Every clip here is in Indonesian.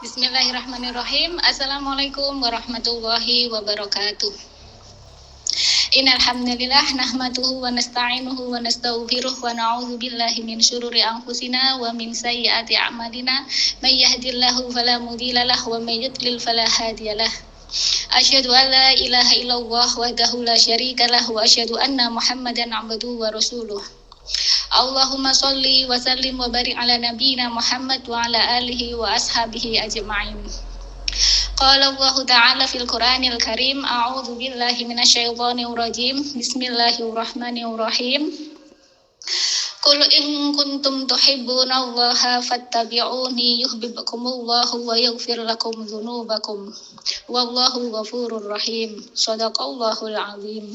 Bismillahirrahmanirrahim. Assalamualaikum warahmatullahi wabarakatuh. Innal hamdalillah nahmaduhu wa nasta'inuhu wa nastaghfiruh wa na'udzu billahi min syururi anfusina wa min sayyiati a'malina. May yahdihillahu fala mudhilla lahu wa may yudlil fala hadiyalah. Asyhadu an la ilaha illallah wahdahu la syarika lahu wa asyhadu anna Muhammadan 'abduhu wa rasuluh. Allahumma sholli wa sallim wa barik ala nabiyyina Muhammad wa ala alihi wa ashabihi ajma'in. Qala Allah Ta'ala fil Qur'anil Karim, a'udzu billahi minasyaitonir rajim. Bismillahirrahmanirrahim. Qul in kuntum tuhibbunallaha fattabi'uni yuhibbukumullahu wa yaghfir lakum dzunubakum. Wallahu ghafurur rahim. Shadaqallahul azim.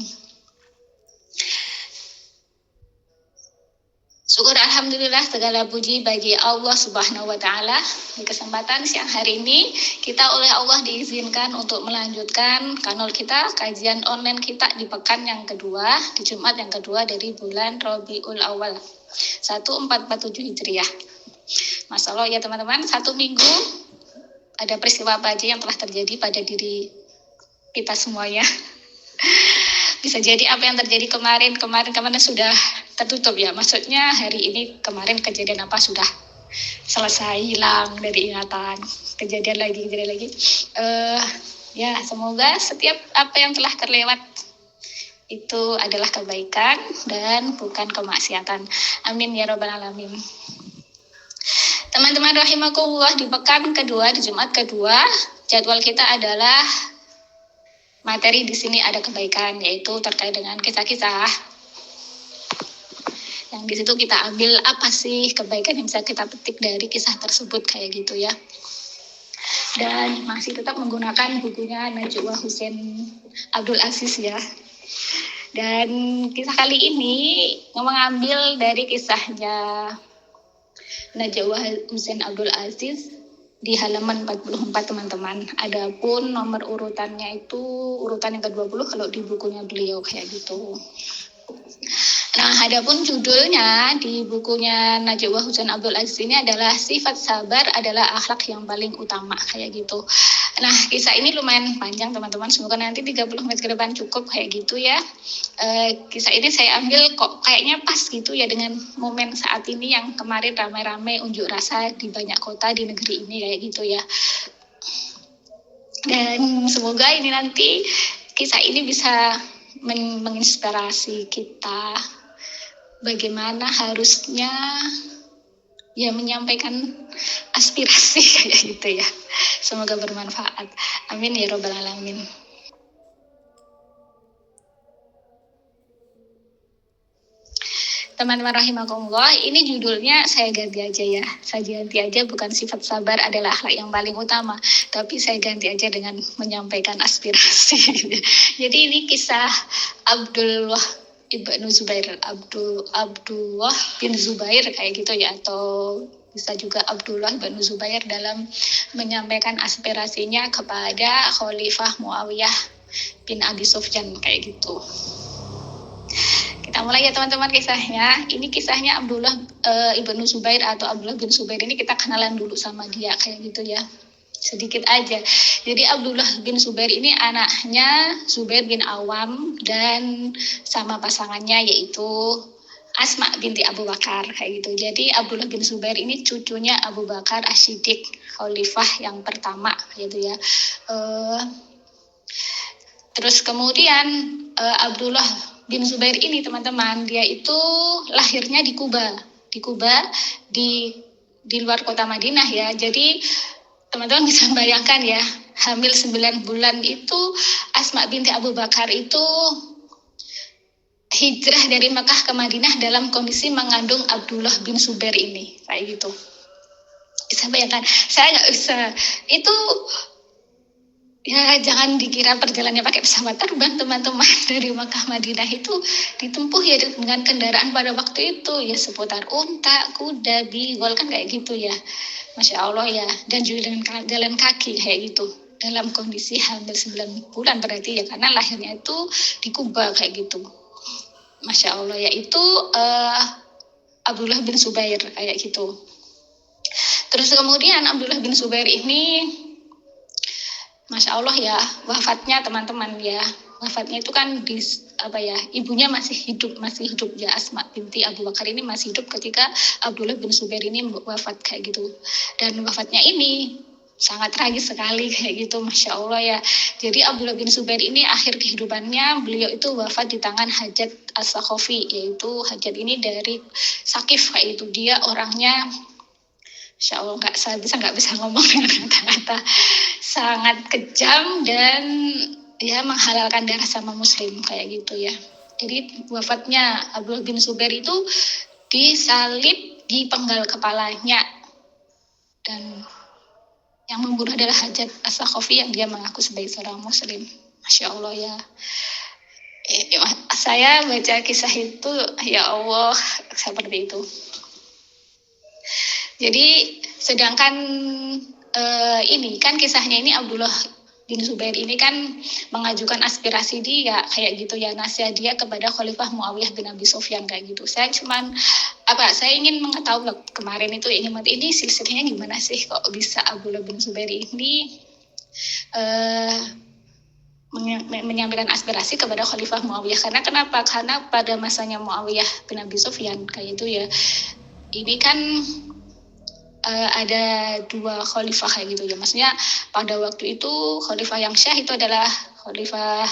Syukur alhamdulillah segala puji bagi Allah Subhanahu wa taala. Di kesempatan siang hari ini kita oleh Allah diizinkan untuk melanjutkan kanal kita, kajian online kita di pekan yang kedua, di Jumat yang kedua dari bulan Rabiul Awal 1447 Hijriah. Masya Allah ya teman-teman, satu minggu ada peristiwa apa aja yang telah terjadi pada diri kita semuanya. Bisa jadi apa yang terjadi kemarin sudah tertutup ya. Maksudnya hari ini kemarin kejadian apa sudah selesai, hilang dari ingatan. Kejadian lagi. Ya semoga setiap apa yang telah terlewat itu adalah kebaikan dan bukan kemaksiatan. Amin ya rabbal alamin. Teman-teman rahimakumullah, di pekan kedua, di Jumat kedua, jadwal kita adalah materi di sini ada kebaikan, yaitu terkait dengan kisah-kisah. Yang di situ kita ambil apa sih kebaikan yang bisa kita petik dari kisah tersebut kayak gitu ya. Dan masih tetap menggunakan bukunya Najwa Husain Abdul Aziz ya. Dan kisah kali ini mengambil dari kisahnya Najwa Husain Abdul Aziz di halaman 44 teman-teman. Adapun nomor urutannya itu urutan yang ke-20 kalau di bukunya beliau kayak gitu. Nah, adapun judulnya di bukunya Najwa Husain Abdul Aziz ini adalah Sifat Sabar adalah Akhlak yang Paling Utama kayak gitu. Nah, kisah ini lumayan panjang teman-teman. Semoga nanti 30 menit ke depan cukup kayak gitu ya. Kisah ini saya ambil kok kayaknya pas gitu ya dengan momen saat ini yang kemarin ramai-ramai unjuk rasa di banyak kota di negeri ini kayak gitu ya. Dan semoga ini nanti kisah ini bisa menginspirasi kita bagaimana harusnya ya menyampaikan aspirasi kayak gitu ya. Semoga bermanfaat. Amin ya rabbal alamin. Teman-teman rahimakumullah, ini judulnya saya ganti aja ya. Saya ganti aja, bukan sifat sabar adalah akhlak yang paling utama, tapi saya ganti aja dengan menyampaikan aspirasi. Jadi ini kisah Abdullah ibnu Zubair, Abdullah bin Zubair kayak gitu ya, atau bisa juga Abdullah bin Zubair dalam menyampaikan aspirasinya kepada Khalifah Muawiyah bin Abi Sufyan kayak gitu. Kita mulai ya teman-teman kisahnya. Ini kisahnya Abdullah ibnu Zubair atau Abdullah bin Zubair ini kita kenalan dulu sama dia kayak gitu ya. Sedikit aja. Jadi Abdullah bin Zubair ini anaknya Zubair bin Awam dan sama pasangannya yaitu Asma binti Abu Bakar kayak gitu. Jadi Abdullah bin Zubair ini cucunya Abu Bakar As-Siddiq, khalifah yang pertama gitu ya. Terus kemudian Abdullah bin Zubair ini teman-teman, dia itu lahirnya di Kuba di luar kota Madinah ya. Jadi teman-teman bisa bayangkan ya, hamil 9 bulan itu Asma binti Abu Bakar itu hijrah dari Mekah ke Madinah dalam kondisi mengandung Abdullah bin Zubair ini kayak gitu. Bisa bayangkan, saya nggak bisa itu. Ya jangan dikira perjalanannya pakai pesawat terbang teman-teman. Dari Makkah Madinah itu ditempuh ya dengan kendaraan pada waktu itu ya seputar unta, kuda, bigol kan kayak gitu ya. Masya Allah ya. Dan juga dengan jalan kaki kayak gitu. Dalam kondisi hamil 9 bulan berarti ya, karena lahirnya itu di Kuba kayak gitu. Masya Allah ya, itu Abdullah bin Zubair kayak gitu. Terus kemudian Abdullah bin Zubair ini, Masya Allah ya, wafatnya teman-teman ya, wafatnya itu kan di ibunya masih hidup ya, Asma binti Abu Bakar ini masih hidup ketika Abdullah bin Zubair ini wafat kayak gitu. Dan wafatnya ini sangat tragis sekali kayak gitu, Masya Allah ya. Jadi Abdullah bin Zubair ini akhir kehidupannya beliau itu wafat di tangan Hajat As-Sakhafi, yaitu Hajat ini dari Sakif kayak itu. Dia orangnya, Insya Allah nggak bisa ngomong dengan kata-kata, sangat kejam dan ya menghalalkan darah sama Muslim kayak gitu ya. Jadi wafatnya Abdullah bin Zubair itu disalib di penggal kepalanya, dan yang membunuh adalah Hajat As-Sakhafi yang dia mengaku sebagai seorang Muslim. Masya Allah ya. Saya baca kisah itu, ya Allah, seperti itu. Jadi sedangkan ini kan kisahnya ini Abdullah bin Zubair ini kan mengajukan aspirasi dia kayak gitu ya, nasihat dia kepada Khalifah Muawiyah bin Abi Sufyan kayak gitu. Saya ingin mengetahui kemarin itu ini silsilahnya gimana sih kok bisa Abdullah bin Zubair ini menyampaikan aspirasi kepada Khalifah Muawiyah. Karena pada masanya Muawiyah bin Abi Sufyan kayak itu ya, ini kan ada dua khalifah kayak gitu ya. Maksudnya pada waktu itu khalifah yang syah itu adalah Khalifah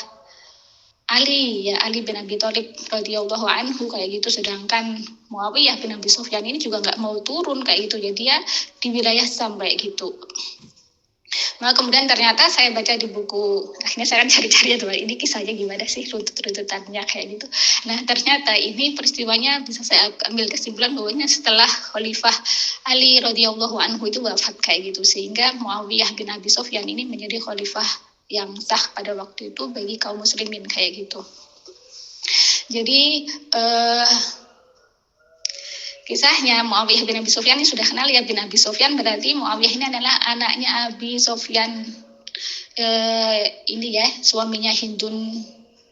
Ali ya, Ali bin Abi Thalib radhiyallahu anhu kayak gitu. Sedangkan Muawiyah bin Abi Sufyan ini juga nggak mau turun kayak gitu ya, dia di wilayah sampai gitu. Nah kemudian ternyata saya baca di buku, akhirnya saya kan cari-cari ya, ini kisahnya gimana sih, runtut-runtutannya kayak gitu. Nah ternyata ini peristiwanya bisa saya ambil kesimpulan bahwanya setelah Khalifah Ali radhiyallahu anhu itu wafat kayak gitu, sehingga Muawiyah bin Abi Sufyan ini menjadi khalifah yang sah pada waktu itu bagi kaum muslimin kayak gitu. Jadi kisahnya Muawiyah bin Abi Sufyan ini sudah kenal ya, bin Abi Sufyan berarti Muawiyah ini adalah anaknya Abi Sufyan ini ya, suaminya Hindun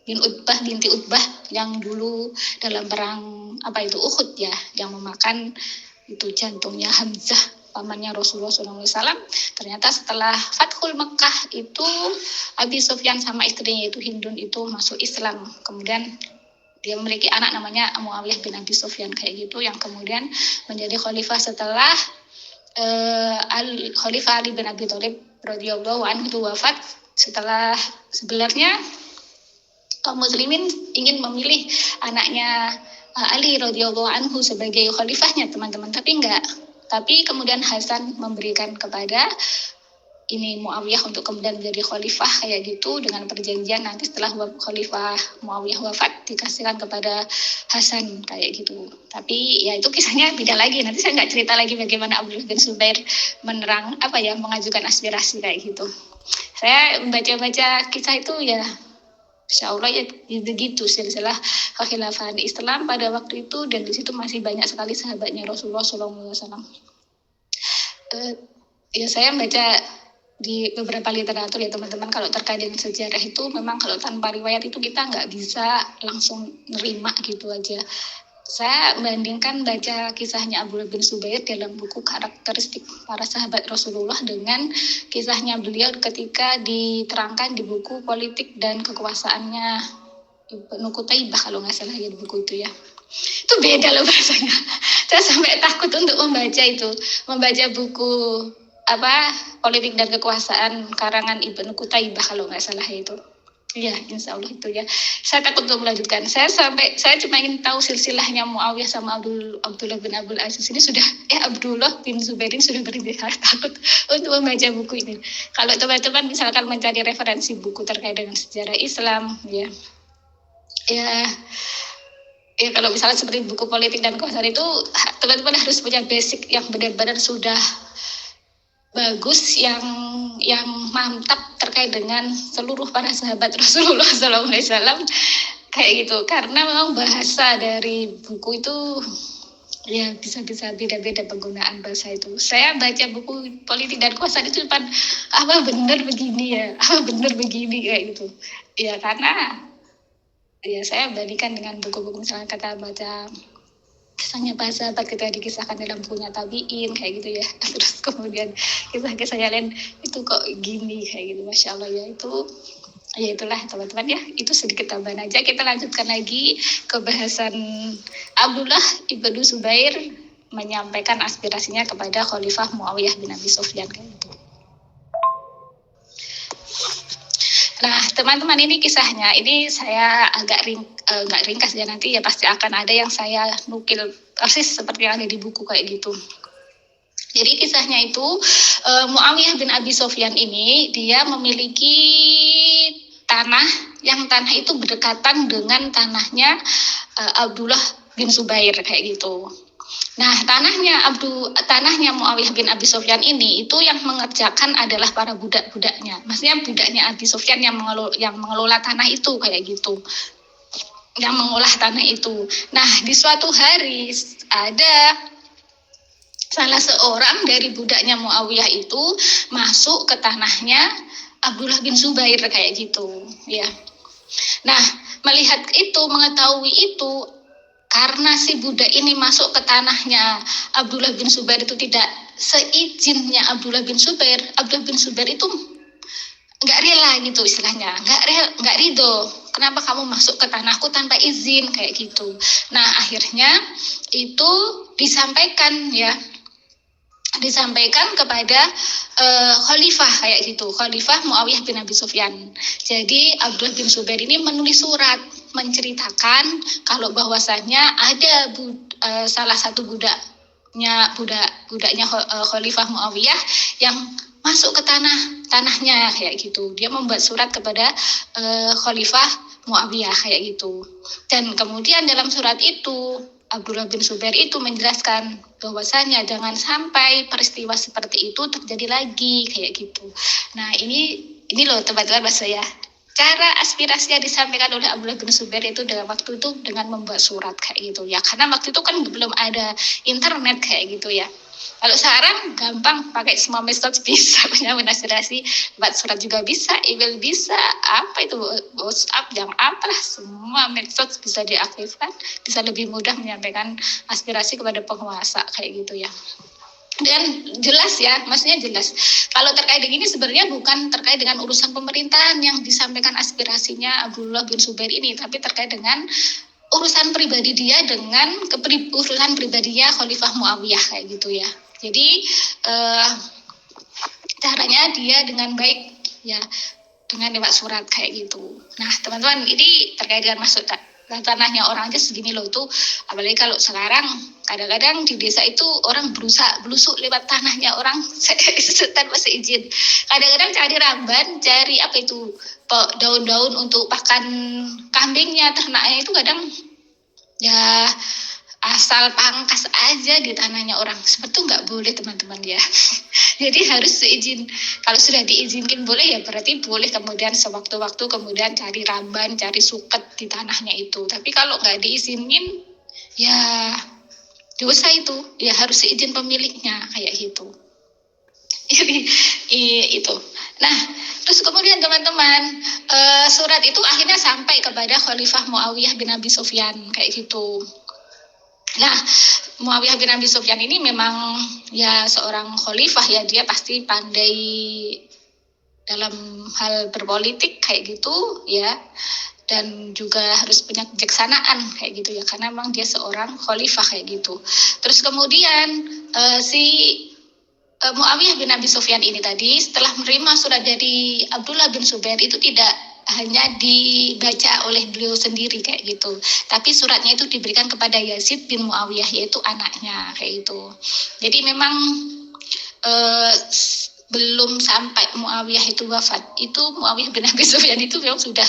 bin Utbah binti Utbah yang dulu dalam perang Uhud ya, yang memakan itu jantungnya Hamzah pamannya Rasulullah SAW. Ternyata setelah Fathul Mekah itu Abi Sufyan sama istrinya itu Hindun itu masuk Islam, kemudian dia memiliki anak namanya Muawiyah bin Abi Sufyan kayak gitu, yang kemudian menjadi khalifah setelah Khalifah Ali bin Abi Thalib radhiyallahu anhu itu wafat. Setelah sebenarnya kaum muslimin ingin memilih anaknya Ali radhiyallahu anhu sebagai khalifahnya teman-teman, tapi kemudian Hasan memberikan kepada ini Muawiyah untuk kemudian menjadi khalifah kayak gitu, dengan perjanjian nanti setelah Khalifah Muawiyah wafat dikasihkan kepada Hasan kayak gitu. Tapi ya itu kisahnya beda lagi, nanti saya nggak cerita lagi bagaimana Abdullah bin Zubair mengajukan aspirasi kayak gitu. Saya baca kisah itu ya, Insya Allah ya begitu silsilah kekhilafahan Islam pada waktu itu, dan di situ masih banyak sekali sahabatnya Rasulullah SAW. Ya saya baca di beberapa literatur ya teman-teman, kalau terkait dengan sejarah itu memang kalau tanpa riwayat itu kita nggak bisa langsung nerima gitu aja. Saya bandingkan baca kisahnya Abdullah bin Zubair dalam buku Karakteristik Para Sahabat Rasulullah dengan kisahnya beliau ketika diterangkan di buku Politik dan Kekuasaannya Ibnu Qutaibah kalau nggak salah ya, di buku itu ya. Itu beda loh bahasanya. Saya sampai takut untuk membaca buku Politik dan Kekuasaan karangan Ibnu Qutaibah kalau nggak salah itu. Ya, insya Allah itu ya. Saya takut untuk melanjutkan. Saya cuma ingin tahu silsilahnya Muawiyah sama Abdullah bin Abdul Aziz ini Abdullah bin Zubair ini sudah berhenti. Saya takut untuk membaca buku ini. Kalau teman-teman misalkan mencari referensi buku terkait dengan sejarah Islam, ya kalau misalnya seperti buku Politik dan Kekuasaan itu, teman-teman harus punya basic yang benar-benar sudah bagus, yang mantap terkait dengan seluruh para sahabat Rasulullah SAW kayak gitu. Karena memang bahasa dari buku itu ya bisa-bisa beda-beda penggunaan bahasa itu. Saya baca buku Politik dan Kekuasaan itu benar begini kayak gitu. Ya karena ya saya bandingkan dengan buku-buku misalnya kata baca kisahnya para sahabat ketika dikisahkan dalam bukunya Tabiin kayak gitu ya. Terus kemudian kisah-kisah yang lain itu kok gini kayak gitu, Masya Allah ya. Itu ya itulah teman-teman ya, itu sedikit tambahan aja. Kita lanjutkan lagi ke bahasan Abdullah ibnu Zubair menyampaikan aspirasinya kepada Khalifah Muawiyah bin Abi Sufyan kayak gitu. Nah teman-teman, ini kisahnya, ini saya agak nggak ringkas ya, nanti ya pasti akan ada yang saya nukil persis seperti yang ada di buku kayak gitu. Jadi kisahnya itu Muawiyah bin Abi Sufyan ini dia memiliki tanah itu berdekatan dengan tanahnya Abdullah bin Zubair kayak gitu. Nah, tanahnya Muawiyah bin Abi Sufyan ini itu yang mengerjakan adalah para budak-budaknya. Maksudnya budaknya Abi Sufyan yang mengelola tanah itu kayak gitu. Yang mengolah tanah itu. Nah, di suatu hari ada salah seorang dari budaknya Muawiyah itu masuk ke tanahnya Abdullah bin Zubair kayak gitu, ya. Nah, mengetahui itu, karena si budak ini masuk ke tanahnya Abdullah bin Zubair itu tidak seizinnya Abdullah bin Zubair itu nggak rela gitu istilahnya, nggak ridho. Kenapa kamu masuk ke tanahku tanpa izin kayak gitu? Nah, akhirnya itu disampaikan kepada khalifah kayak gitu, Khalifah Muawiyah bin Abi Sufyan. Jadi Abdullah bin Zubair ini menulis surat menceritakan kalau bahwasanya ada salah satu budaknya Khalifah Muawiyah yang masuk ke tanahnya kayak gitu. Dia membuat surat kepada Khalifah Muawiyah kayak gitu. Dan kemudian dalam surat itu Abdullah bin Zubair itu menjelaskan bahwasanya jangan sampai peristiwa seperti itu terjadi lagi kayak gitu. Nah, ini loh teman-teman bahasa ya. Cara aspirasi yang disampaikan oleh Abdullah bin Zubair itu dalam waktu itu dengan membuat surat kayak gitu ya. Karena waktu itu kan belum ada internet kayak gitu ya. Kalau sekarang gampang, pakai semua metode bisa aspirasi, buat surat juga bisa, email bisa, apa itu WhatsApp yang apalah, semua metode bisa diaktifkan, bisa lebih mudah menyampaikan aspirasi kepada penguasa kayak gitu ya. Dan jelas ya, maksudnya jelas. Kalau terkait dengan ini sebenarnya bukan terkait dengan urusan pemerintahan yang disampaikan aspirasinya Abdullah bin Zubair ini, tapi terkait dengan urusan pribadi dia dengan urusan pribadinya Khalifah Muawiyah kayak gitu ya. Jadi caranya dia dengan baik ya, dengan lewat surat kayak gitu. Nah teman-teman, ini terkait dengan masuk tanahnya orang aja segini loh tuh. Apalagi kalau sekarang kadang-kadang di desa itu orang belusuk lewat tanahnya orang tanpa seizin. Kadang-kadang cari ramban, cari apa itu daun-daun untuk pakan kambingnya, ternaknya itu kadang ya asal pangkas aja di tanahnya orang. Seperti itu nggak boleh teman-teman ya. Jadi harus seizin. Kalau sudah diizinkan boleh ya berarti boleh, kemudian sewaktu-waktu kemudian cari ramban, cari suket di tanahnya itu. Tapi kalau nggak diizinin ya dosa itu, ya harus seizin pemiliknya kayak gitu. Jadi itu. Nah, terus kemudian teman-teman, surat itu akhirnya sampai kepada Khalifah Muawiyah bin Abi Sufyan kayak gitu. Nah, Muawiyah bin Abi Sufyan ini memang ya seorang khalifah ya, dia pasti pandai dalam hal berpolitik kayak gitu ya, dan juga harus punya kebijaksanaan kayak gitu ya, karena memang dia seorang khalifah kayak gitu. Terus kemudian si Muawiyah bin Abi Sufyan ini tadi setelah menerima surat dari Abdullah bin Zubair itu tidak hanya dibaca oleh beliau sendiri kayak gitu, tapi suratnya itu diberikan kepada Yazid bin Muawiyah, yaitu anaknya kayak gitu. Jadi memang belum sampai Muawiyah itu wafat, itu Muawiyah bin Abi Sufyan itu memang sudah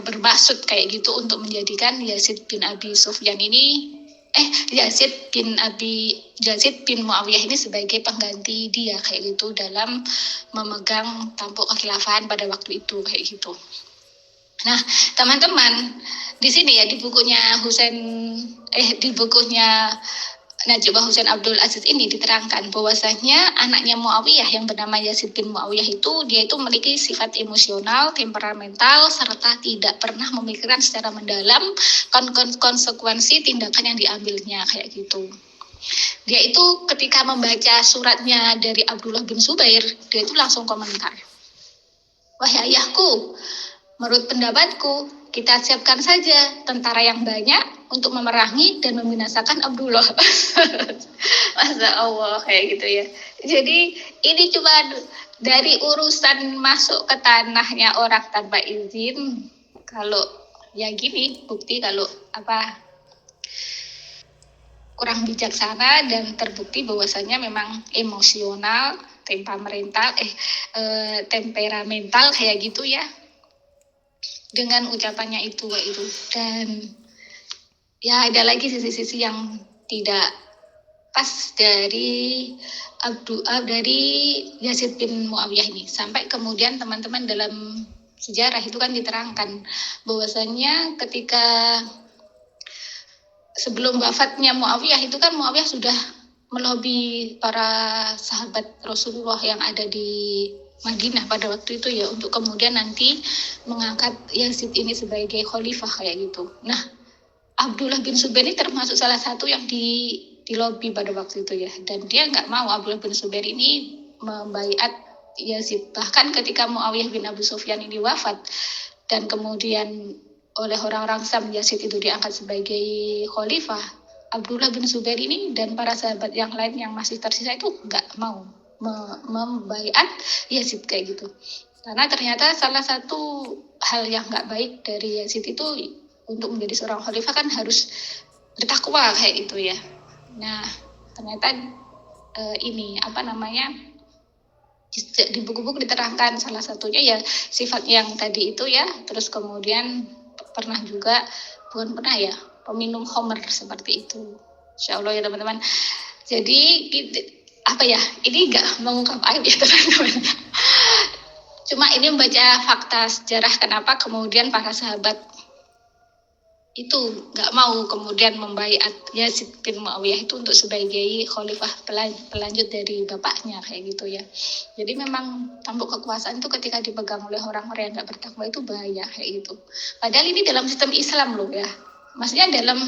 bermaksud kayak gitu untuk menjadikan Yazid bin bin Muawiyah ini sebagai pengganti dia kayak gitu dalam memegang tampuk kekhilafahan pada waktu itu kayak gitu. Nah, teman-teman, di sini ya di bukunya Najib Husain Abdul Aziz ini diterangkan bahwasanya anaknya Muawiyah yang bernama Yazid bin Muawiyah itu dia itu memiliki sifat emosional, temperamental, serta tidak pernah memikirkan secara mendalam konsekuensi tindakan yang diambilnya kayak gitu. Dia itu ketika membaca suratnya dari Abdullah bin Zubair, dia itu langsung komentar, "Wahai ayahku, menurut pendapatku, kita siapkan saja tentara yang banyak untuk memerangi dan membinasakan Abdullah." Masya Allah, kayak gitu ya. Jadi ini cuma dari urusan masuk ke tanahnya orang tanpa izin. Kalau ya gini, bukti kalau kurang bijaksana dan terbukti bahwasanya memang emosional, temperamental kayak gitu ya. Dengan ucapannya itu. Dan ya ada lagi sisi-sisi yang tidak pas dari Yazid bin Muawiyah ini. Sampai kemudian teman-teman dalam sejarah itu kan diterangkan bahwasanya ketika sebelum wafatnya Muawiyah itu kan Muawiyah sudah melobi para sahabat Rasulullah yang ada di Madinah pada waktu itu ya untuk kemudian nanti mengangkat Yazid ini sebagai khalifah kayak gitu. Nah, Abdullah bin Zubair ini termasuk salah satu yang di lobi pada waktu itu ya, dan dia nggak mau Abdullah bin Zubair ini membaiat Yazid. Bahkan ketika Muawiyah bin Abu Sufyan ini wafat dan kemudian oleh orang-orang Syam Yazid itu diangkat sebagai khalifah, Abdullah bin Zubair ini dan para sahabat yang lain yang masih tersisa itu nggak mau membaiat Yazid kayak gitu. Karena ternyata salah satu hal yang nggak baik dari Yazid itu untuk menjadi seorang khalifah kan harus bertakwa kayak gitu ya. Nah, ternyata di buku-buku diterangkan salah satunya ya sifat yang tadi itu ya. Terus kemudian pernah juga, bukan pernah ya, peminum khamr seperti itu. Insya Allah ya teman-teman. Jadi ini nggak mengungkap aib ya teman-teman. Cuma ini membaca fakta sejarah kenapa kemudian para sahabat itu nggak mau kemudian membaiat Yazid bin Muawiyah itu untuk sebagai khalifah pelanjut dari bapaknya kayak gitu ya. Jadi memang tampuk kekuasaan itu ketika dipegang oleh orang-orang yang nggak bertakwa itu bahaya kayak gitu. Padahal ini dalam sistem Islam loh ya. Maksudnya dalam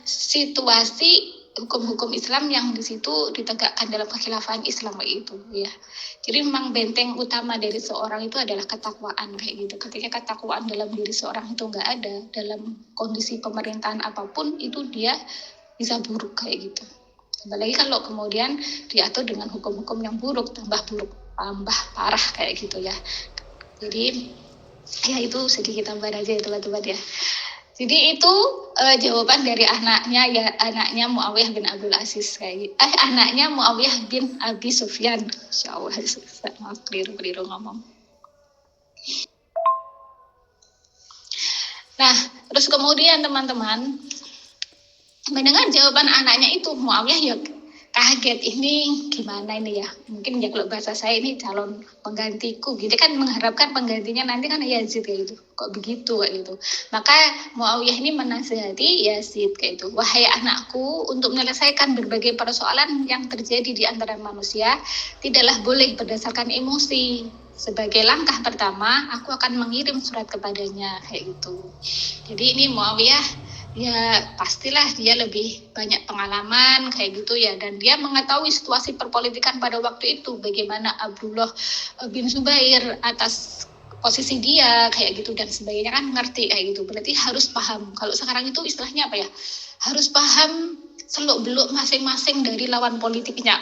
situasi hukum-hukum Islam yang di situ ditegakkan dalam kekhilafahan Islam kayak gitu ya. Jadi memang benteng utama dari seorang itu adalah ketakwaan kayak gitu. Ketika ketakwaan dalam diri seorang itu nggak ada, dalam kondisi pemerintahan apapun itu dia bisa buruk kayak gitu. Apalagi kalau kemudian diatur dengan hukum-hukum yang buruk, tambah parah kayak gitu ya. Jadi ya itu sedikit tambahan aja ya teman-teman ya. Jadi itu jawaban dari anaknya Muawiyah bin Abdul Aziz anaknya Muawiyah bin Abi Sufyan. Insyaallah maaf keliru ngomong. Nah, terus kemudian teman-teman mendengar jawaban anaknya itu, Muawiyah ya kaget, ini gimana ini ya, mungkin ya kalau bahasa saya ini calon penggantiku gitu kan, mengharapkan penggantinya nanti kan Yazid kayak gitu, kok begitu kayak gitu. Maka Muawiyah ini menasihati Yazid kayak itu, wahai anakku, untuk menyelesaikan berbagai persoalan yang terjadi di antara manusia tidaklah boleh berdasarkan emosi. Sebagai langkah pertama aku akan mengirim surat kepadanya kayak gitu. Jadi ini Muawiyah ya pastilah dia lebih banyak pengalaman kayak gitu ya, dan dia mengetahui situasi perpolitikan pada waktu itu, bagaimana Abdullah bin Zubair atas posisi dia kayak gitu dan sebagainya kan ngerti kayak gitu. Berarti harus paham, kalau sekarang itu istilahnya apa ya, harus paham seluk-beluk masing-masing dari lawan politiknya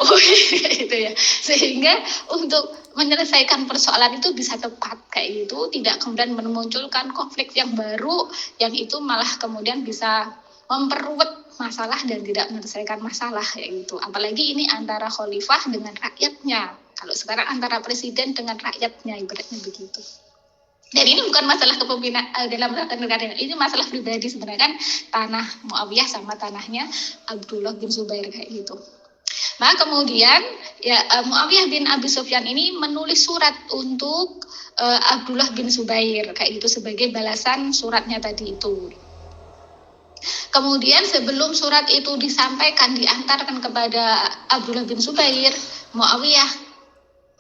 gitu ya, sehingga untuk menyelesaikan persoalan itu bisa tepat kayak gitu, tidak kemudian memunculkan konflik yang baru yang itu malah kemudian bisa memperruwet masalah dan tidak menyelesaikan masalah kayak gitu. Apalagi ini antara khalifah dengan rakyatnya, kalau sekarang antara presiden dengan rakyatnya, ibaratnya begitu. Dan ini bukan masalah kepemimpinan dalam negara, ini masalah pribadi sebenarnya kan, tanah Muawiyah sama tanahnya Abdullah bin Zubair kayak gitu. Maka kemudian ya Muawiyah bin Abi Sufyan ini menulis surat untuk Abdullah bin Zubair kayak gitu sebagai balasan suratnya tadi itu. Kemudian sebelum surat itu disampaikan, diantarkan kepada Abdullah bin Zubair, Muawiyah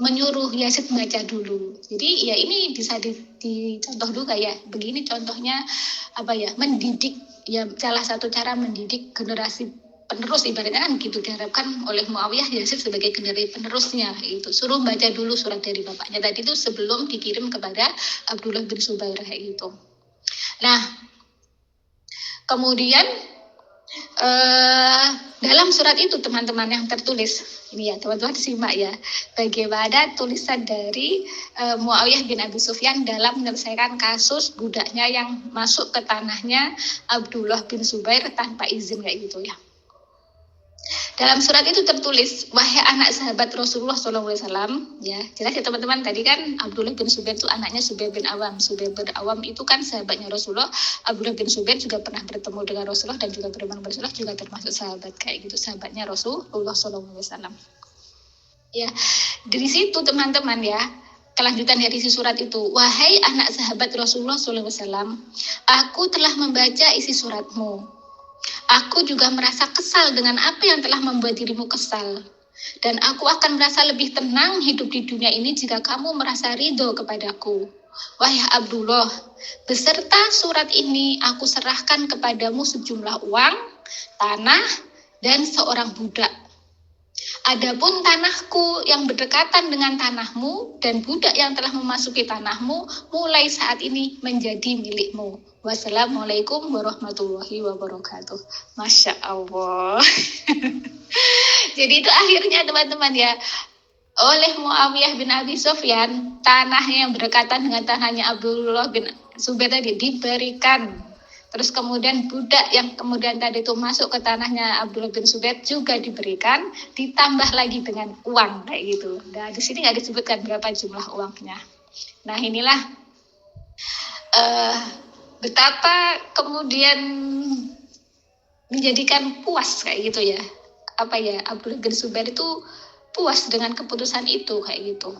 menyuruh Yazid baca dulu. Jadi ya ini bisa dicontoh juga ya. Begini contohnya mendidik, ya salah satu cara mendidik generasi penerus, ibaratnya kan gitu diharapkan oleh Muawiyah Yazid sebagai generasi penerusnya. Itu suruh baca dulu surat dari bapaknya tadi itu sebelum dikirim kepada Abdullah bin Zubair kayak gitu. Nah, kemudian dalam surat itu teman-teman yang tertulis ini ya, teman-teman simak ya, bagaimana tulisan dari Muawiyah bin Abi Sufyan dalam menyelesaikan kasus budaknya yang masuk ke tanahnya Abdullah bin Zubair tanpa izin kayak gitu ya. Dalam surat itu tertulis, wahai anak sahabat Rasulullah SAW, ya jelas ya teman-teman, tadi kan Abdullah bin Zubair itu anaknya Zubair bin Awam. Zubair bin Awam itu kan sahabatnya Rasulullah. Abdullah bin Zubair juga pernah bertemu dengan Rasulullah dan juga bersama Rasulullah, juga termasuk sahabat kayak gitu, sahabatnya Rasulullah SAW. Ya, dari situ teman-teman ya, kelanjutan dari isi surat itu, wahai anak sahabat Rasulullah SAW, aku telah membaca isi suratmu. Aku juga merasa kesal dengan apa yang telah membuat dirimu kesal. Dan aku akan merasa lebih tenang hidup di dunia ini jika kamu merasa ridho kepadaku. Wahai Abdullah, beserta surat ini aku serahkan kepadamu sejumlah uang, tanah, dan seorang budak. Adapun tanahku yang berdekatan dengan tanahmu dan budak yang telah memasuki tanahmu mulai saat ini menjadi milikmu. Wassalamualaikum warahmatullahi wabarakatuh. Masya Allah. Jadi itu akhirnya teman-teman ya, oleh Muawiyah bin Abi Sufyan, tanahnya yang berdekatan dengan tanahnya Abdullah bin Zubair tadi diberikan. Terus kemudian budak yang kemudian tadi itu masuk ke tanahnya Abdullah bin Zubair juga diberikan, ditambah lagi dengan uang kayak gitu. Nah di sini nggak disebutkan berapa jumlah uangnya. Nah inilah betapa kemudian menjadikan puas kayak gitu ya. Abdullah bin Zubair itu puas dengan keputusan itu kayak gitu.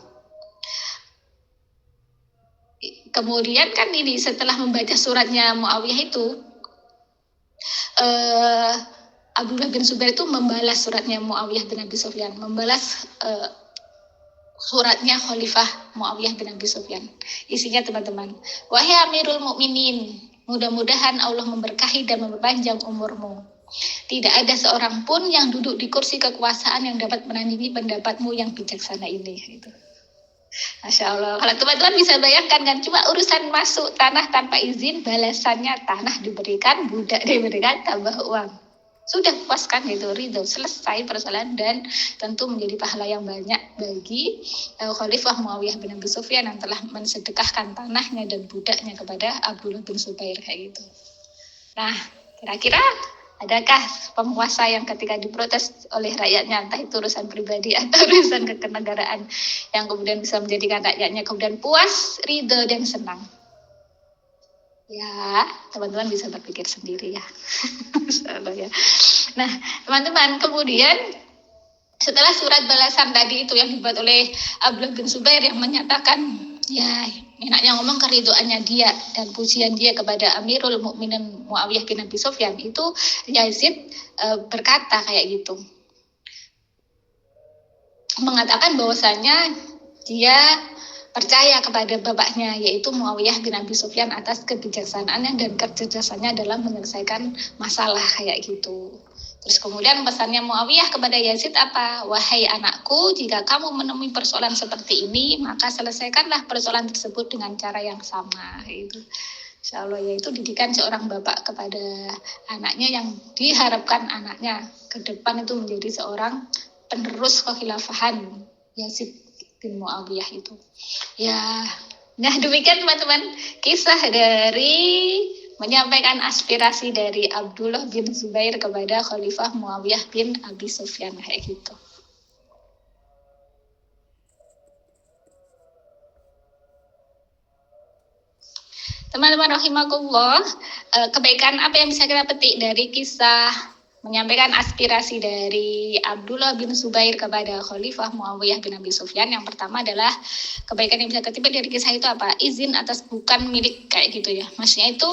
Kemudian kan ini setelah membaca suratnya Muawiyah itu, Abdullah bin Zubair itu membalas suratnya Muawiyah bin Abi Sufyan, membalas suratnya Khalifah Muawiyah bin Abi Sufyan. Isinya teman-teman, wahai Amirul Mukminin, mudah-mudahan Allah memberkahi dan memperpanjang umurmu. Tidak ada seorang pun yang duduk di kursi kekuasaan yang dapat menandingi pendapatmu yang bijaksana ini. Gitu. Masya Allah. Kalau teman-teman bisa bayangkan kan, cuma urusan masuk tanah tanpa izin, balasannya tanah diberikan, budak diberikan, tambah uang. Sudah puaskan itu, ridho, selesai persoalan dan tentu menjadi pahala yang banyak bagi Khalifah Muawiyah bin Abi Sufyan yang telah mensedekahkan tanahnya dan budaknya kepada Abdullah bin Zubair kayak gitu. Nah, kira-kira adakah penguasa yang ketika diprotes oleh rakyatnya, entah itu urusan pribadi atau urusan kenegaraan, yang kemudian bisa menjadikan rakyatnya kemudian puas, ridho, dan senang? Ya, teman-teman bisa berpikir sendiri ya. Ya. Nah, teman-teman, kemudian setelah surat balasan tadi itu yang dibuat oleh Abdullah bin Zubair yang menyatakan, ya enaknya ngomong keridoannya dia dan pujian dia kepada Amirul Mukminin Muawiyah bin Abi Sufyan, itu Yazid berkata kayak gitu, mengatakan bahwasanya dia percaya kepada bapaknya yaitu Muawiyah bin Abi Sufyan atas kebijaksanaannya dan kecerdasannya dalam menyelesaikan masalah kayak gitu. Terus kemudian pesannya Muawiyah kepada Yazid apa? Wahai anakku, jika kamu menemui persoalan seperti ini, maka selesaikanlah persoalan tersebut dengan cara yang sama. Itu, insya Allah, yaitu didikan seorang bapak kepada anaknya yang diharapkan anaknya ke depan itu menjadi seorang penerus kekhilafahan Yazid bin Muawiyah itu. Ya, nah demikian teman-teman kisah dari menyampaikan aspirasi dari Abdullah bin Zubair kepada Khalifah Muawiyah bin Abi Sufyan kayak gitu. Teman-teman rahimakumullah, kebaikan apa yang bisa kita petik dari kisah menyampaikan aspirasi dari Abdullah bin Zubair kepada Khalifah Muawiyah bin Abi Sufyan? Yang pertama adalah kebaikan yang bisa kita petik dari kisah itu apa? Izin atas bukan milik kayak gitu ya. Maksudnya itu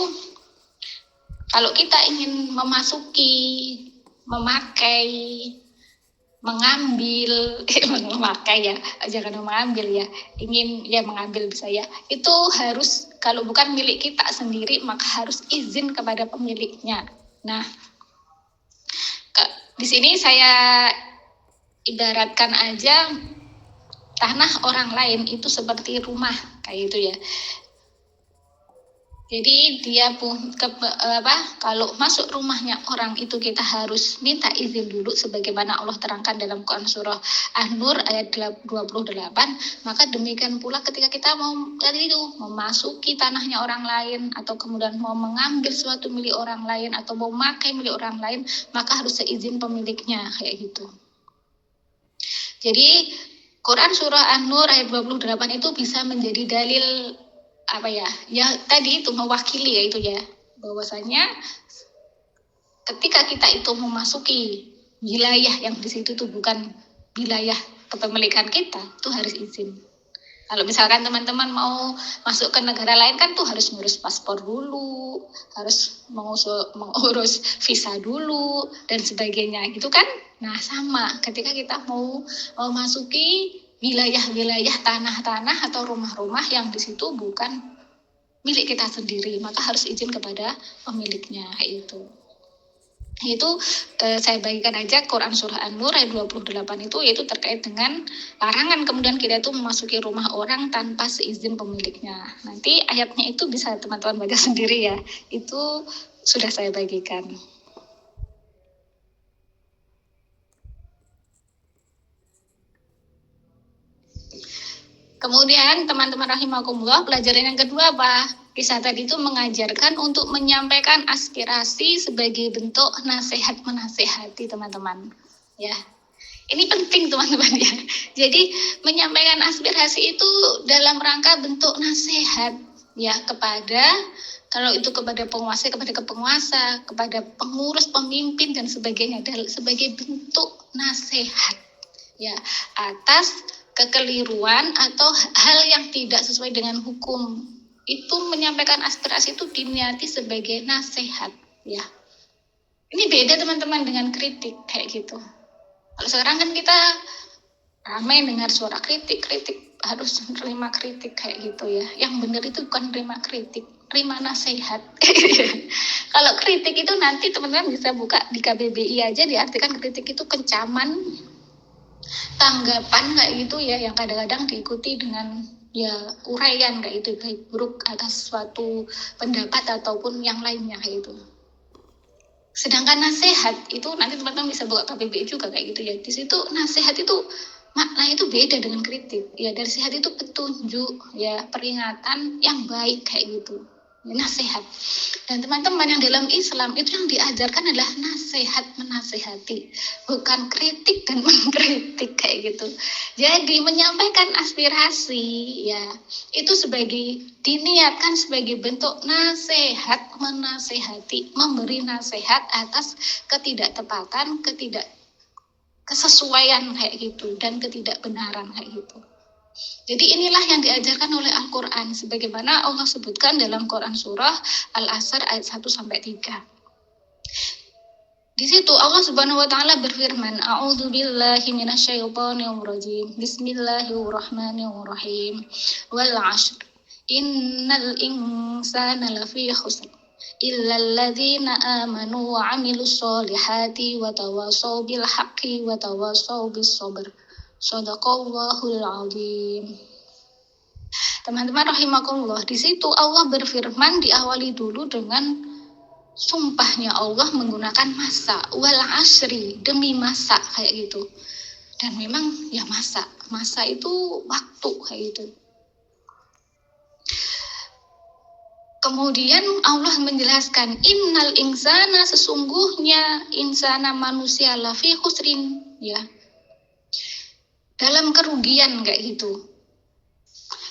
Kalau kita ingin memasuki, memakai, mengambil, memakai ya, jangan mengambil ya, ingin ya mengambil bisa ya, itu harus, kalau bukan milik kita sendiri maka harus izin kepada pemiliknya. Nah, di sini saya ibaratkan aja tanah orang lain itu seperti rumah kayak gitu ya. Jadi dia pun kalau masuk rumahnya orang itu kita harus minta izin dulu sebagaimana Allah terangkan dalam Quran surah An-Nur ayat 28. Maka demikian pula ketika kita mau memasuki tanahnya orang lain atau kemudian mau mengambil suatu milik orang lain atau mau memakai milik orang lain, maka harus seizin pemiliknya kayak gitu. Jadi Quran surah An-Nur ayat 28 itu bisa menjadi dalil tadi itu mewakili ya itu ya, bahwasanya ketika kita itu memasuki wilayah yang di situ tuh bukan wilayah kepemilikan kita, tuh harus izin. Kalau misalkan teman-teman mau masuk ke negara lain kan tuh harus ngurus paspor dulu, harus mengurus visa dulu dan sebagainya gitu kan. Nah sama ketika kita mau masuki wilayah-wilayah tanah-tanah atau rumah-rumah yang di situ bukan milik kita sendiri, maka harus izin kepada pemiliknya itu. Saya bagikan aja Quran surah An-Nur ayat 28 itu, yaitu terkait dengan larangan kemudian kita itu memasuki rumah orang tanpa seizin pemiliknya. Nanti ayatnya itu bisa teman-teman baca sendiri ya. Itu sudah saya bagikan. Kemudian teman-teman rahimakumullah, pelajaran yang kedua apa? Kisah tadi itu mengajarkan untuk menyampaikan aspirasi sebagai bentuk nasihat menasehati teman-teman. Ya, ini penting teman-teman ya. Jadi menyampaikan aspirasi itu dalam rangka bentuk nasihat ya kalau itu kepada penguasa, kepada pengurus, pemimpin dan sebagainya, sebagai bentuk nasihat ya atas kekeliruan atau hal yang tidak sesuai dengan hukum. Itu menyampaikan aspirasi itu diniati sebagai nasihat ya. Ini beda teman-teman dengan kritik kayak gitu. Kalau sekarang kan kita ramai dengar suara kritik harus menerima kritik kayak gitu ya. Yang benar itu bukan terima kritik, terima nasihat. Kalau kritik itu nanti teman-teman bisa buka di KBBI aja, diartikan kritik itu kencaman, tanggapan kayak gitu ya, yang kadang-kadang diikuti dengan ya uraian kayak itu, baik buruk atas suatu pendapat ataupun yang lainnya kayak itu. Sedangkan nasihat itu nanti teman-teman bisa buka KBBI juga kayak gitu ya. Di situ nasihat itu makna itu beda dengan kritik ya. Dari nasihat itu petunjuk ya, peringatan yang baik kayak gitu, nasihat. Dan teman-teman yang dalam Islam itu yang diajarkan adalah nasihat menasihati, bukan kritik dan mengkritik kayak gitu. Jadi menyampaikan aspirasi ya itu diniatkan sebagai bentuk nasihat menasihati, memberi nasihat atas ketidaktepatan, kesesuaian kayak gitu dan ketidakbenaran kayak gitu. Jadi inilah yang diajarkan oleh Al-Quran sebagaimana Allah sebutkan dalam Quran surah Al-Asr ayat 1-3. Di situ Allah Subhanahu wa taala berfirman, A'udzubillahi minasyaitonirrajim. Bismillahirrahmanirrahim. Wal 'ashr. Innal insana lafi khusr. Illal ladzina amanu wa 'amilus solihati wa tawasaw bil haqqi wa tawasaw bis sabr. Shadaqallahul azim. Teman-teman rahimakumullah, di situ Allah berfirman diawali dulu dengan sumpahnya Allah menggunakan masa, wal asri, demi masa kayak gitu. Dan memang ya masa itu waktu kayak gitu. Kemudian Allah menjelaskan innal insana, sesungguhnya insana manusia lafi khusrin ya, dalam kerugian kayak gitu.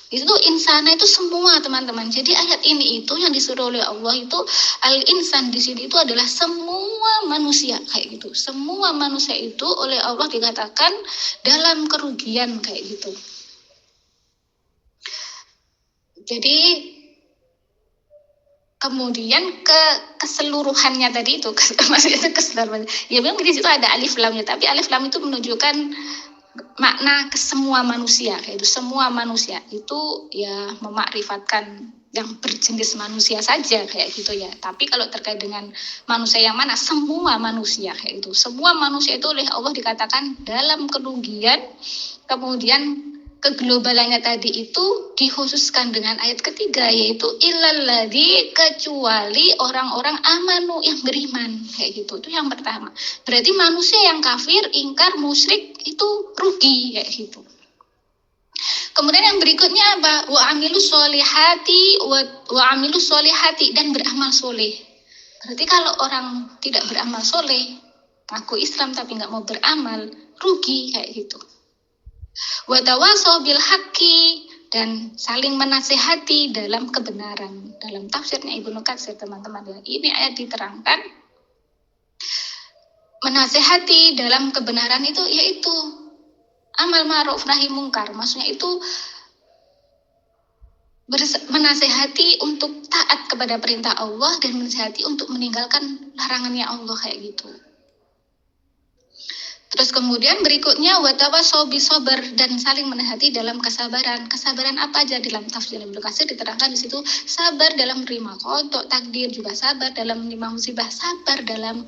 Itu insana itu semua teman-teman. Jadi ayat ini itu yang disuruh oleh Allah itu al-insan di sini itu adalah semua manusia kayak gitu. Semua manusia itu oleh Allah dikatakan dalam kerugian kayak gitu. Jadi Kemudian keseluruhannya tadi itu maksudnya itu keseluruhan. Ya memang di situ ada alif lamnya, tapi alif lam itu menunjukkan makna ke semua manusia, yaitu semua manusia itu ya memakrifatkan yang berjenis manusia saja kayak gitu ya. Tapi kalau terkait dengan manusia yang mana, semua manusia kayak itu. Semua manusia itu oleh Allah dikatakan dalam kerugian. Kemudian keglobalannya tadi itu dikhususkan dengan ayat ketiga, yaitu illalladzi, kecuali orang-orang amanu yang beriman kayak gitu. Itu yang pertama. Berarti manusia yang kafir, ingkar, musyrik itu rugi kayak gitu. Kemudian yang berikutnya apa? Wa amilus solihati dan beramal soleh. Berarti kalau orang tidak beramal soleh, ngaku Islam tapi nggak mau beramal, rugi kayak gitu. Wa tawasau bil haqqi, dan saling menasehati dalam kebenaran. Dalam tafsirnya Ibnu Katsir, teman-teman ya. Ini ayat diterangkan menasehati dalam kebenaran itu yaitu amal ma'ruf nahi mungkar. Maksudnya itu menasehati untuk taat kepada perintah Allah dan menasehati untuk meninggalkan larangannya Allah kayak gitu. Terus kemudian berikutnya watawasau bisober, dan saling menasihati dalam kesabaran. Kesabaran apa aja dalam tafsir Ibnu Katsir diterangkan di situ, sabar dalam menerima kodok takdir, juga sabar dalam menerima musibah, sabar dalam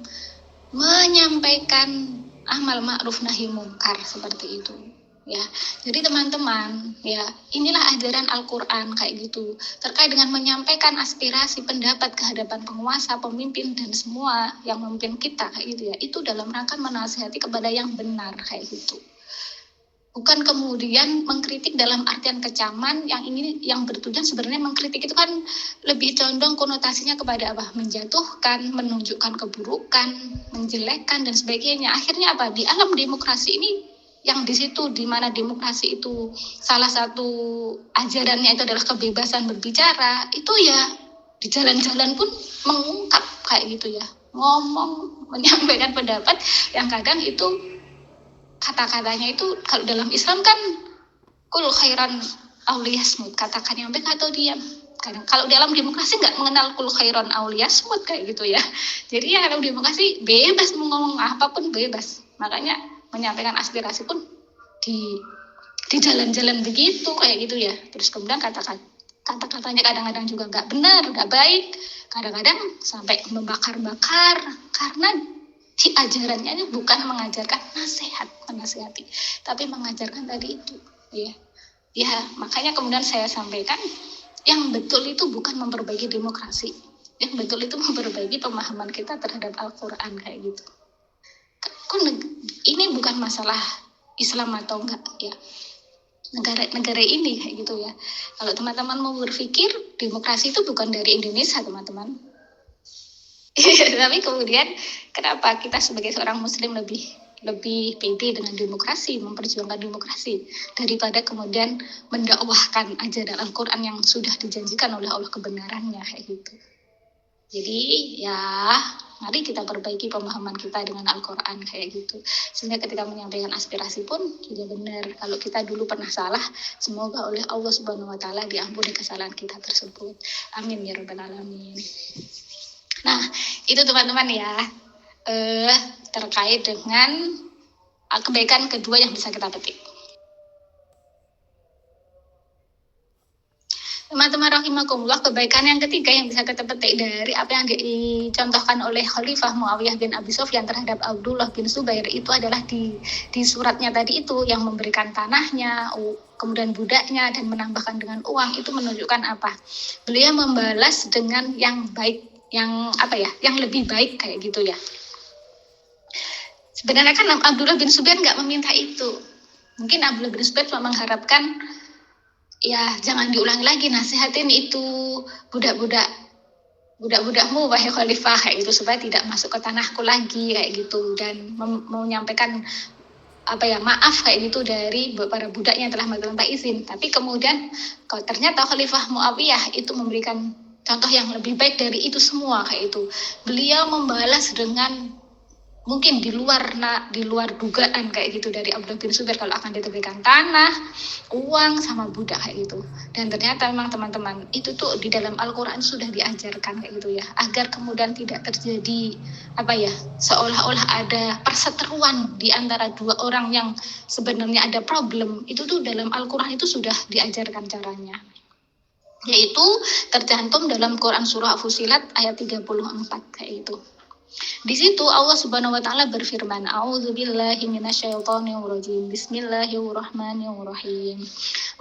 menyampaikan amal ma'ruf nahi mungkar seperti itu. Ya, jadi teman-teman, ya inilah ajaran Al-Quran kayak gitu, terkait dengan menyampaikan aspirasi pendapat ke hadapan penguasa, pemimpin dan semua yang memimpin kita kayak gitu ya. Itu dalam rangka menasihati kepada yang benar kayak gitu. Bukan kemudian mengkritik dalam artian kecaman yang bertujuan sebenarnya mengkritik itu kan lebih condong konotasinya kepada apa? Menjatuhkan, menunjukkan keburukan, menjelekkan dan sebagainya. Akhirnya apa? Di alam demokrasi ini yang di situ di mana demokrasi itu salah satu ajarannya itu adalah kebebasan berbicara, itu ya di jalan-jalan pun mengungkap kayak gitu ya, ngomong, menyampaikan pendapat yang kadang itu kata-katanya itu kalau dalam Islam kan kul khairan auliyasmut, katakan yang baik atau diam. Kadang kalau dalam demokrasi nggak mengenal kul khairan auliyasmut kayak gitu ya. Jadi ya kalau demokrasi bebas mau ngomong apapun bebas. Makanya menyampaikan aspirasi pun di jalan-jalan begitu kayak gitu ya. Terus kemudian kata-katanya kadang-kadang juga nggak benar, nggak baik, kadang-kadang sampai membakar-bakar karena di ajarannya ini bukan mengajarkan menasehati, tapi mengajarkan tadi itu ya makanya kemudian saya sampaikan yang betul itu bukan memperbaiki demokrasi, yang betul itu memperbaiki pemahaman kita terhadap Al-Quran kayak gitu. Ini bukan masalah Islam atau enggak ya, negara ini kayak gitu ya. Kalau teman-teman mau berpikir demokrasi itu bukan dari Indonesia teman-teman, tapi kemudian kenapa kita sebagai seorang muslim lebih pede dengan demokrasi, memperjuangkan demokrasi daripada kemudian mendakwahkan ajaran Al-Quran yang sudah dijanjikan oleh Allah kebenarannya kayak gitu. Jadi ya mari kita perbaiki pemahaman kita dengan Al-Quran kayak gitu, sehingga ketika menyampaikan aspirasi pun juga benar. Kalau kita dulu pernah salah, semoga oleh Allah Subhanahu Wa Taala diampuni kesalahan kita tersebut. Amin ya rabbal alamin. Nah itu teman-teman ya, terkait dengan kebaikan kedua yang bisa kita petik. Teman-teman rahimakumullah, kebaikan yang ketiga yang bisa kita petik dari apa yang dicontohkan oleh Khalifah Muawiyah bin Abi Sufyan terhadap Abdullah bin Zubair itu adalah di suratnya tadi itu yang memberikan tanahnya, kemudian budaknya dan menambahkan dengan uang, itu menunjukkan apa? Beliau membalas dengan yang baik, yang lebih baik kayak gitu ya. Sebenarnya kan Abdullah bin Zubair nggak meminta itu. Mungkin Abdullah bin Zubair cuma mengharapkan ya jangan diulangi lagi, nasihatin itu budak-budakmu wahai khalifah kayak gitu, supaya tidak masuk ke tanahku lagi kayak gitu, dan menyampaikan maaf kayak gitu dari para budaknya yang telah meminta izin. Tapi kemudian kalau ternyata Khalifah Muawiyah itu memberikan contoh yang lebih baik dari itu semua kayak itu, beliau membalas dengan mungkin di luar dugaan kayak gitu dari Abdullah bin Zubair kalau akan diberikan tanah, uang sama budak kayak gitu. Dan ternyata memang teman-teman itu tuh di dalam Al-Qur'an sudah diajarkan kayak gitu ya, agar kemudian tidak terjadi seolah-olah ada perseteruan di antara dua orang yang sebenarnya ada problem. Itu tuh dalam Al-Qur'an itu sudah diajarkan caranya. Yaitu tercantum dalam Quran surah Fussilat ayat 34 kayak itu. Di situ Allah Subhanahu wa taala berfirman, "A'udzubillahi minasyaitonir rajim. Bismillahirrahmanirrahim.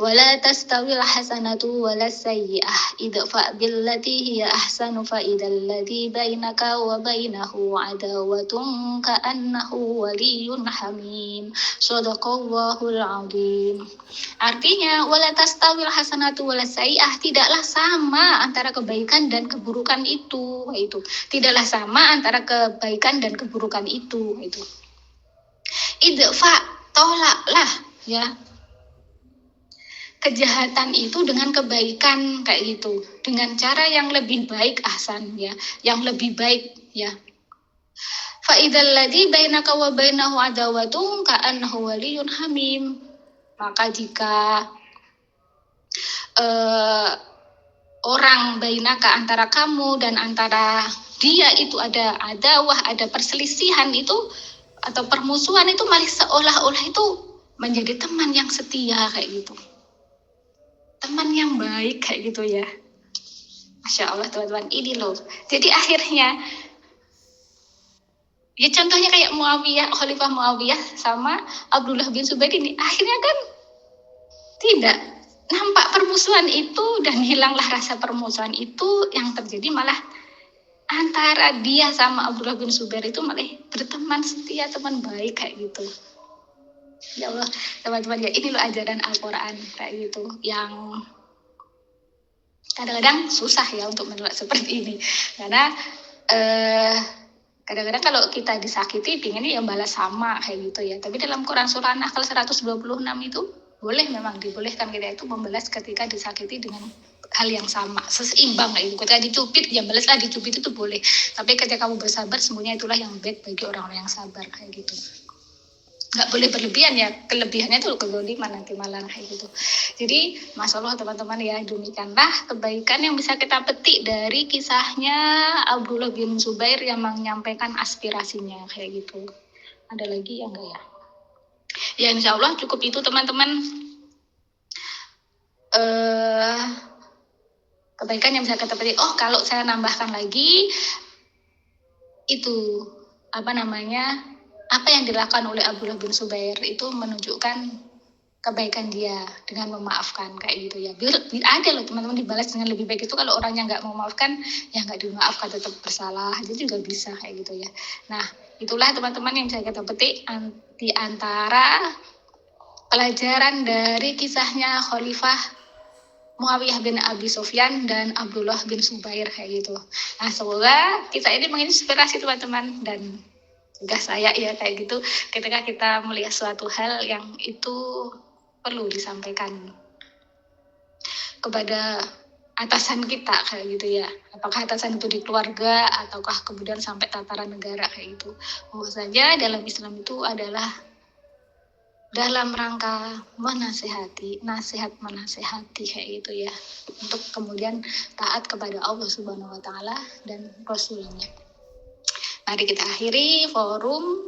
Wala tastawil hasanatu walas sayyi'ah. Idfa' billati hiya ahsanu fa idzal ladzi bainaka wa bainahu adawatun ka'annahu waliyyun hamim." Shadaqallahul 'adzim. Artinya, wala tastawil hasanatu walas sayyi'ah, tidaklah sama antara kebaikan dan keburukan itu. Tidaklah sama antara kebaikan dan keburukan itu. Idfa, tolaklah ya kejahatan itu dengan kebaikan kayak gitu, dengan cara yang lebih baik, ahsan ya, yang lebih baik ya. Fa idzal ladzi bainaka wa bainahu adawatun ka'annahu waliyyun hamim. Maka jika orang bainaka antara kamu dan antara dia itu ada adawah, ada perselisihan itu atau permusuhan, itu malah seolah-olah itu menjadi teman yang setia kayak gitu, teman yang baik kayak gitu ya. Masya Allah teman-teman, ini loh. Jadi akhirnya ya contohnya kayak Muawiyah, Khalifah Muawiyah sama Abdullah bin Zubair ini, akhirnya kan tidak nampak permusuhan itu dan hilanglah rasa permusuhan itu. Yang terjadi malah antara dia sama Abdullah bin Zubair itu malah berteman setia, teman baik kayak gitu. Ya Allah teman-teman ya, ini loh ajaran Al-Quran kayak gitu, yang kadang-kadang susah ya untuk menolak seperti ini. Karena kadang-kadang kalau kita disakiti pinginnya ya balas sama kayak gitu ya. Tapi dalam Quran surah An-Nahl 126 itu boleh, memang dibolehkan kita itu membalas ketika disakiti dengan hal yang sama, seimbang kayak gitu. Ketika dicubit ya balaslah dicubit, itu boleh. Tapi ketika kamu bersabar, semuanya itulah yang baik bagi orang-orang yang sabar kayak gitu. Nggak boleh berlebihan ya, kelebihannya itu kezaliman nanti malah kayak gitu. Jadi Masya Allah teman-teman ya, demikianlah kebaikan yang bisa kita petik dari kisahnya Abdullah bin Zubair yang menyampaikan aspirasinya kayak gitu. Ada lagi ya enggak ya? Ya insya Allah cukup itu teman-teman, kebaikan yang bisa kita petik. Oh kalau saya nambahkan lagi itu apa yang dilakukan oleh Abdullah bin Zubair itu menunjukkan kebaikan dia dengan memaafkan kayak gitu ya. Biar ada loh teman-teman dibalas dengan lebih baik. Itu kalau orangnya nggak mau memaafkan ya nggak dimaafkan, tetap bersalah, jadi juga bisa kayak gitu ya. Nah itulah teman-teman yang bisa kita petik di antara pelajaran dari kisahnya Khalifah Muawiyah bin Abi Sufyan dan Abdullah bin Zubair kayak gitu. Nah semoga kisah ini menginspirasi teman-teman dan juga saya ya kayak gitu, ketika kita melihat suatu hal yang itu perlu disampaikan kepada atasan kita kayak gitu ya. Apakah atasan itu di keluarga ataukah kemudian sampai tataran negara kayak gitu. Bahwa saja dalam Islam itu adalah dalam rangka nasihat menasehati kayak gitu ya, untuk kemudian taat kepada Allah Subhanahu wa taala dan Rasulnya. Mari kita akhiri forum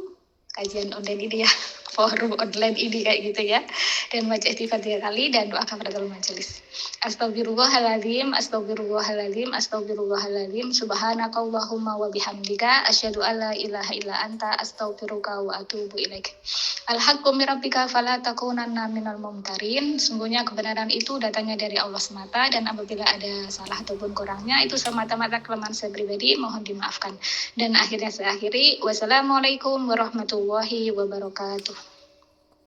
kajian online ini ya, forum online ini kayak gitu ya, dan baca istighfar 3 kali dan doa kafaratul majelis. Astagfirullahaladzim, astagfirullahaladzim, astagfirullahaladzim, subhanakallahumma wa bihamdika, asyhadu an la ilaha illa anta, astaghfiruka wa atubu ilaik. Al-haqqu min rabbika fala takunanna minal mumtarin. Sungguhnya kebenaran itu datangnya dari Allah semata, dan apabila ada salah ataupun kurangnya itu semata-mata kelemahan saya pribadi, mohon dimaafkan. Dan akhirnya saya akhiri, wassalamualaikum warahmatullahi wabarakatuh.